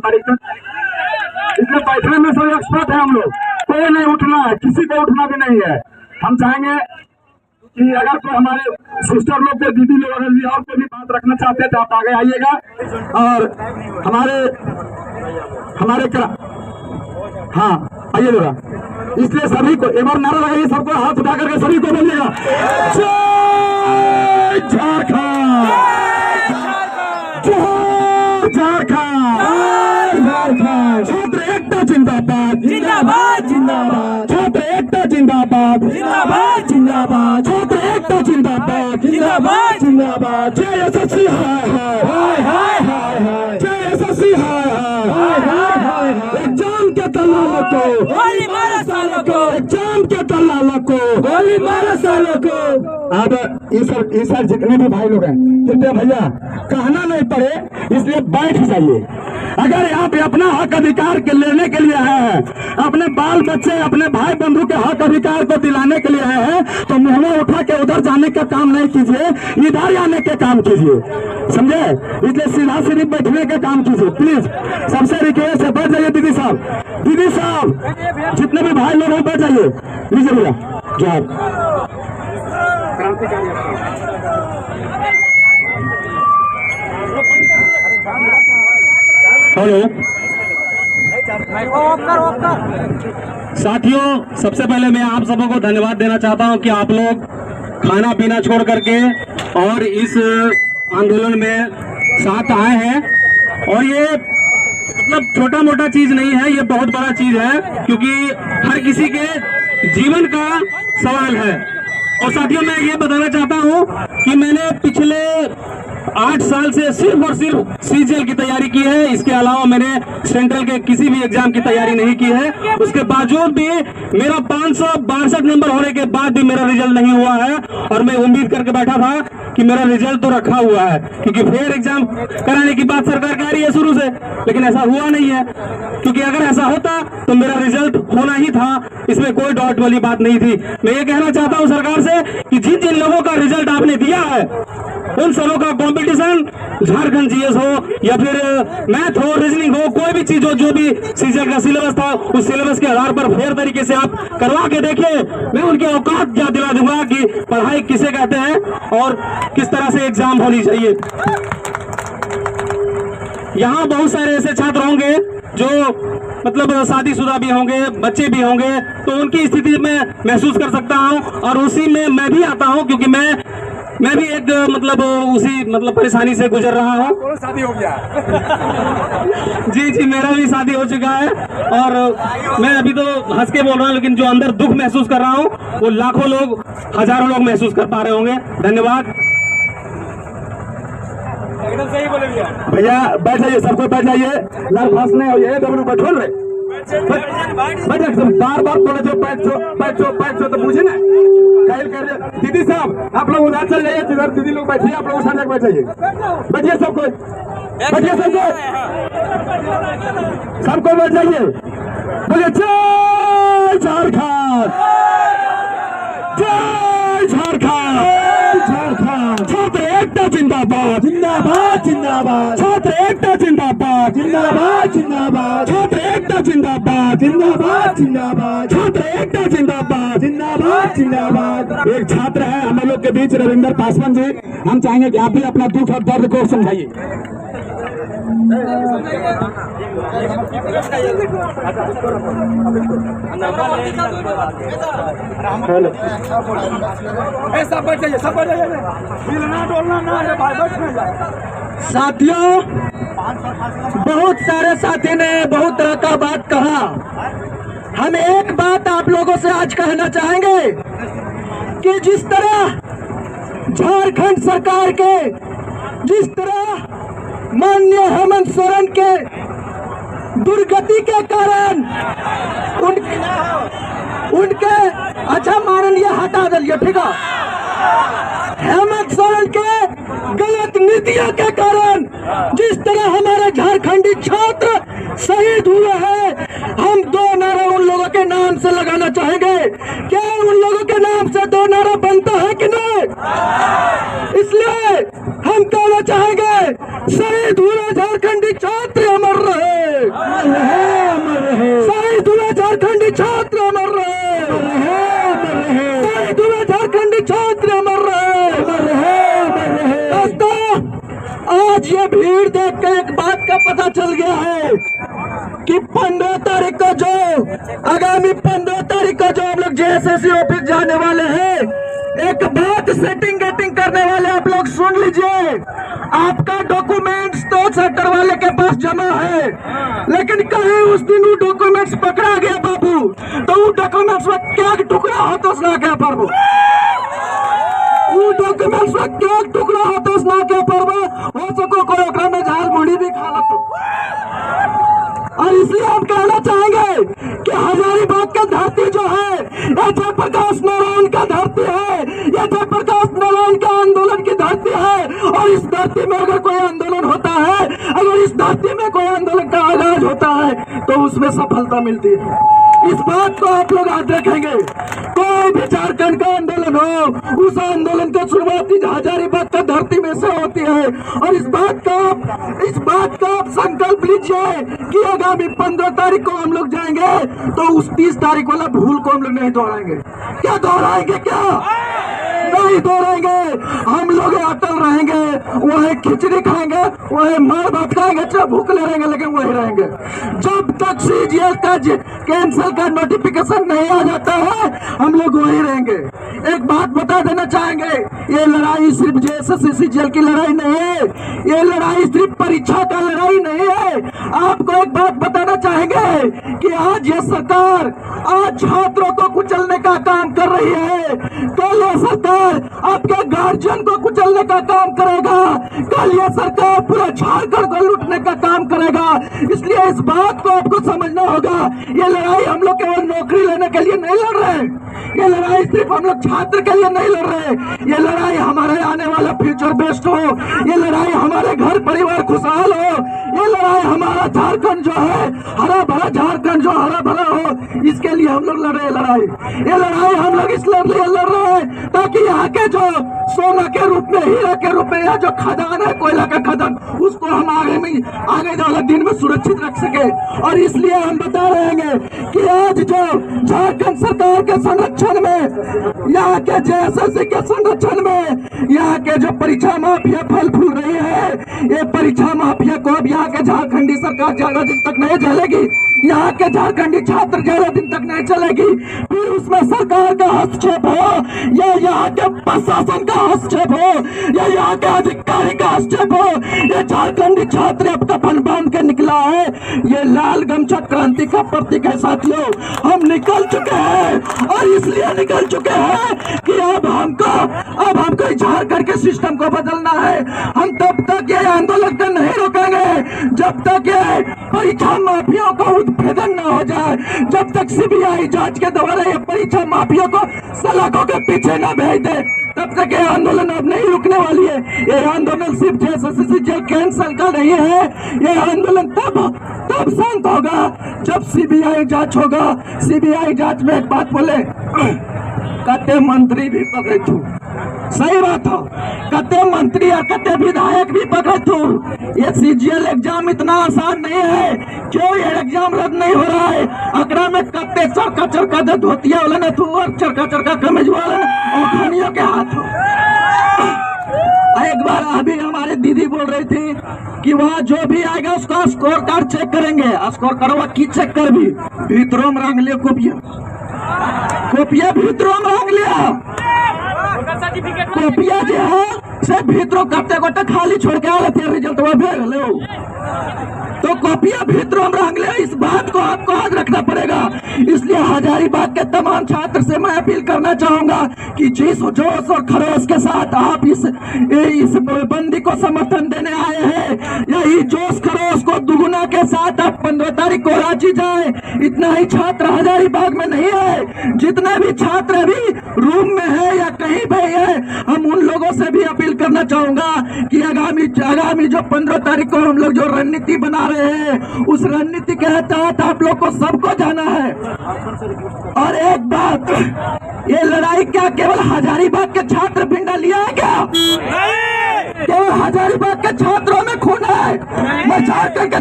तारीख तक, इसलिए बैठने में सब एक्सपर्ट है हम लोग। कोई नहीं उठना है, किसी को उठना भी नहीं है। हम चाहेंगे कि अगर कोई हमारे सिस्टर लोग को, दीदी लोग अगर और कोई भी बात रखना चाहते हैं तो आप आगे आइएगा। और हमारे हाँ आइए जरा। इसलिए सभी को एक बार नारा लगाइए, सबको हाथ उठा करके सभी को बोलिएगा जय झारखंड, जय झारखंड, छात्र एकता जिंदाबाद, जिंदाबाद जिंदाबाद, छात्र एकता जिंदाबाद, जिंदाबाद जिंदाबाद, छात्र एकता जिंदाबाद, जिंदाबाद जिंदाबाद, जय यशस्वी हाय हाय, हाय हाय हाय हाय, जय यशस्वी हाय हाय हाय हाय हाय, एग्जाम के दलालों को गोली मारो सालों को, एग्जाम के दलालों को गोली मारो सालों को। अब ये सर जितने भी भाई लोग हैं, कृपया भैया कहना नहीं पड़े इसलिए बैठ जाइए। अगर आप अपना हक अधिकार के लेने के लिए आए हैं, अपने बाल बच्चे, अपने भाई बंधु के हक अधिकार को दिलाने के लिए आए हैं, तो मुंह उठा के उधर जाने का काम नहीं कीजिए, इधर आने के काम कीजिए, समझे। इसलिए सीधा सीधी बैठने के काम कीजिए प्लीज। सबसे रिक्वेस्ट है, बैठ जाइए दीदी साहब, दीदी साहब जितने भी भाई लोग हैं बैठ जाइए। लीजिए भैया जवाब। हेलो साथियों, सबसे पहले मैं आप सबों को धन्यवाद देना चाहता हूं कि आप लोग खाना पीना छोड़ करके और इस आंदोलन में साथ आए हैं। और ये मतलब छोटा मोटा चीज नहीं है, ये बहुत बड़ा चीज है, क्योंकि हर किसी के जीवन का सवाल है। और साथियों, मैं ये बताना चाहता हूं कि मैंने पिछले 8 साल से सिर्फ और सिर्फ सीजीएल की तैयारी की है। इसके अलावा मैंने सेंट्रल के किसी भी एग्जाम की तैयारी नहीं की है। उसके बावजूद भी मेरा 562 नंबर होने के बाद भी मेरा रिजल्ट नहीं हुआ है। और मैं उम्मीद करके बैठा था कि मेरा रिजल्ट तो रखा हुआ है, क्योंकि फिर एग्जाम कराने की बात सरकार कह रही है शुरू से, लेकिन ऐसा हुआ नहीं है। क्योंकि अगर ऐसा होता तो मेरा रिजल्ट होना ही था, इसमें कोई डाउट वाली बात नहीं थी। मैं ये कहना चाहता हूँ सरकार से कि जिन जिन लोगों का रिजल्ट आपने दिया है, उन सबों का कंपटीशन झारखंड जीएस हो या फिर मैथ हो, रीजनिंग हो, कोई भी चीज हो, जो भी सीजीएल का सिलेबस था, उस सिलेबस के आधार पर फेयर तरीके से आप करवा के देखिए। मैं उनके औकात याद दिला दूंगा कि पढ़ाई किसे कहते हैं और किस तरह से एग्जाम होनी चाहिए। यहाँ बहुत सारे ऐसे छात्र होंगे जो मतलब शादीशुदा भी होंगे, बच्चे भी होंगे, तो उनकी स्थिति में महसूस कर सकता हूँ। और उसी में मैं भी आता हूँ, क्योंकि मैं भी एक मतलब परेशानी से गुजर रहा हूँ। शादी हो गया जी, मेरा भी शादी हो चुका है। और मैं अभी तो हंस के बोल रहा हूँ, लेकिन जो अंदर दुख महसूस कर रहा हूँ वो लाखों लोग, हजारों लोग महसूस कर पा रहे होंगे। धन्यवाद। एकदम सही बोले भैया, बैठ जाइए, सबको बैठ जाइए, लड़ फंसने हो ये डब्लू बैठो रे, बार बार बोले जो बैठ तो पूछे ना कैल कर। दीदी साहब आप लोग उधर चल जाइए, जिधर दीदी लोग बैठिए, आप लोग उधर बैठ जाइए, बैठिए सबको, बैठिए सबको बैठ जाइए। बोलिए जय झारखंड, जय झारखंड, झारखंड। छात्र एकता जिंदाबाद, जिंदाबाद जिंदाबाद, छात्र एकता जिंदाबाद, जिंदाबाद जिंदाबाद, छात्र एकता जिंदाबाद, जिंदाबाद जिंदाबाद, छात्र एकता जिंदाबाद, जिंदाबाद जिंदाबाद। एक छात्र है हम लोग के बीच, रविंदर पासवान जी, हम चाहेंगे कि आप भी अपना दुख और दर्द को समझाइए। हेलो, सब बैठ जाइए, सब बैठ जाइए, हिलना डोलना ना है भाई, बैठ साथियों, बहुत सारे साथी ने बहुत तरह का बात कहा। हम एक बात आप लोगों से आज कहना चाहेंगे कि जिस तरह झारखंड सरकार के, जिस तरह माननीय हेमंत सोरेन के दुर्गति के कारण उनके अच्छा माननीय हटा दिलिए, ठीक है, हेमंत सोरेन के गलत नीतियों के कारण जिस तरह हमारे झारखंडी छात्र शहीद हुए हैं, हम 2 नारा उन लोगों के नाम से लगाना चाहेंगे। क्या उन लोगों के नाम से 2 नारा बनता है कि नहीं? इसलिए हम कहना चाहेंगे, शहीद हुए झारखंडी छात्र अमर रहे। छात्र अमर रहे, तुम्हें झारखंडी छात्र अमर रहे। दोस्तों, आज ये भीड़ देख कर एक बात का पता चल गया है कि 15 तारीख को आगामी 15 तारीख को हम लोग जेएसएससी ऑफिस जाने वाले हैं, एक बात सेटिंग गेटिंग करने वाले आप लोग सुन लीजिए। आपका डॉक्यूमेंट्स तो सेक्टर वाले के पास जमा है, लेकिन कहीं उस दिन वो डॉक्यूमेंट्स पकड़ा गया बाबू, तो वो डॉक्यूमेंट्स में क्या टुकड़ा होता उसना क्या पारबो, वो डॉक्यूमेंट्स में क्या टुकड़ा होता उसना क्या पारबो, हो सको कोई ओकरा में झाल मुड़ी भी खा लो। और इसलिए हम कहना चाहेंगे कि हजारीबाग का धरती जो है ये जयप्रकाश नारायण का धरती है, ये जयप्रकाश नारायण का आंदोलन की धरती है। और इस धरती में अगर कोई आंदोलन होता है, अगर इस धरती में कोई आंदोलन का आगाज होता है तो उसमें सफलता मिलती है। इस बात को आप लोग याद रखेंगे। कोई भी झारखंड का आंदोलन हो, उस आंदोलन की शुरुआत हजारीबाग का धरती में से होती है। और इस बात का आप संकल्प लीजिए कि आगामी 15 तारीख को हम लोग जाएंगे तो उस 30 तारीख वाला भूल को हम लोग नहीं दोहराएंगे। क्या दोहराएंगे? क्या नहीं दोहराएंगे। हम लोग अटल रहेंगे, वही खिचड़ी खाएंगे, वही मार भात खाएंगे, चाहे भूखले रहेंगे, लेकिन वही रहेंगे जब तक सीजीएल का कैंसिल का नोटिफिकेशन नहीं आ जाता है। हम लोग वही रहेंगे। एक बात बता देना चाहेंगे, ये लड़ाई सिर्फ जेएसएससी सीजीएल की लड़ाई नहीं है, ये लड़ाई सिर्फ परीक्षा का लड़ाई नहीं है। आपको एक बात बताना चाहेंगे कि आज ये सरकार आज छात्रों को कुचलने का काम कर रही है, कल ये सरकार आपके गार्जियन को कुचलने का काम करेगा, कल ये सरकार पूरा झारखंड को लूटने का काम करेगा। इसलिए इस बात को आपको समझना होगा, ये लड़ाई हम लोग केवल नौकरी लेने के लिए नहीं लड़ रहे, ये लड़ाई सिर्फ हम लोग छात्र के लिए नहीं लड़ रहे, ये लड़ाई हमारे आने वाला फ्यूचर बेस्ट हो, ये लड़ाई हमारे घर परिवार खुशहाल हो, ये लड़ाई हमारा झारखंड जो है हरा भरा झारखंड जो हरा भरा हो, इसके लिए हम लोग लड़ रहे लड़ाई। ये लड़ाई हम लोग इसलिए लड़ रहे हैं ताकि यहाँ के जो सोना के रूप में, हीरा के रूप में, या जो खदान है कोयला का खदान, उसको हम आगे वाला दिन में सुरक्षित रख सके। और इसलिए हम बता रहे हैं कि आज जो झारखंड सरकार के संरक्षण में, यहाँ के जेएसएससी के संरक्षण में, यहाँ के जो परीक्षा माफिया फल फूल रही है, ये परीक्षा माफिया को अब यहाँ के झारखंडी सरकार ज्यादा दिन तक नहीं चलेगी, यहाँ के झारखंडी छात्र ज्यादा दिन तक नहीं चलेगी। फिर उसमें सरकार का हस्तक्षेप हो या यहाँ के प्रशासन का हस्तक्षेप हो या यहाँ के अधिकारी का हस्तक्षेप हो, ये झारखंडी छात्र अब कफन बांध के निकला है। ये लाल गमछा क्रांति का प्रतीक है साथियों। हम निकल चुके हैं और इसलिए निकल चुके हैं कि अब हमको झारखंड के सिस्टम को बदलना है। हम तब तक ये आंदोलन को नहीं रोकेंगे जब तक ये परीक्षा माफिया को उत्पेदन न हो जाए, जब तक सीबीआई जांच के द्वारा ये परीक्षा माफिया को सलाखों के पीछे न भेज दे, तब तक ये आंदोलन अब नहीं रुकने वाली है। ये आंदोलन सिर्फ जेएसएससी कैंसिल का नहीं है, ये आंदोलन तब शांत होगा जब सीबीआई जांच होगा। सीबीआई जांच में एक बात बोले, कते मंत्री भी पकड़े थू, सही बात हो, कते मंत्री और कते विधायक भी पकड़े थू। ये सीजीएल एग्जाम इतना आसान नहीं है, क्यों ये एग्जाम रद्द नहीं हो रहा है? अकरा में कते चरका दे धोतिया वाला न थू और चरका कमीज वाला और खनियों के हाथ हो। एक बार अभी हमारे दीदी बोल रही थी कि वहाँ जो भी आएगा उसका स्कोर कार्ड चेक करेंगे। स्कोर करवा की चेक कर भी भीतरों में रंग लिया, कोपिया भीतरों में रंग लिया, कोपिया जो है से भीतरों कट्टे कोटे खाली छोड़ के आए थे, रिजल्ट वो भेज लो तो कॉपियां भीतरों में रंग ले। इस बात को आपको याद रखना पड़ेगा। इसलिए हजारीबाग के तमाम छात्र से मैं अपील करना चाहूंगा कि जिस जोश और खरोश के साथ आप इस बंदी को समर्थन देने आए हैं, यही जोश खरोश को दुगुना के साथ आप 15 तारीख को रांची जाए। इतना ही छात्र हजारीबाग में नहीं है, जितने भी छात्र अभी रूम में है या कहीं भी है, हम उन लोगों से भी अपील करना चाहूंगा कि आगामी जो 15 तारीख को हम लोग जो रणनीति बना रहे हैं, उस रणनीति के तहत आप लोग को सबको जाना है। और एक बात, ये लड़ाई क्या केवल हजारीबाग के छात्र भिंडा लिया है क्या? केवल हजारीबाग के छात्रों में खून है? मैं झारखंड के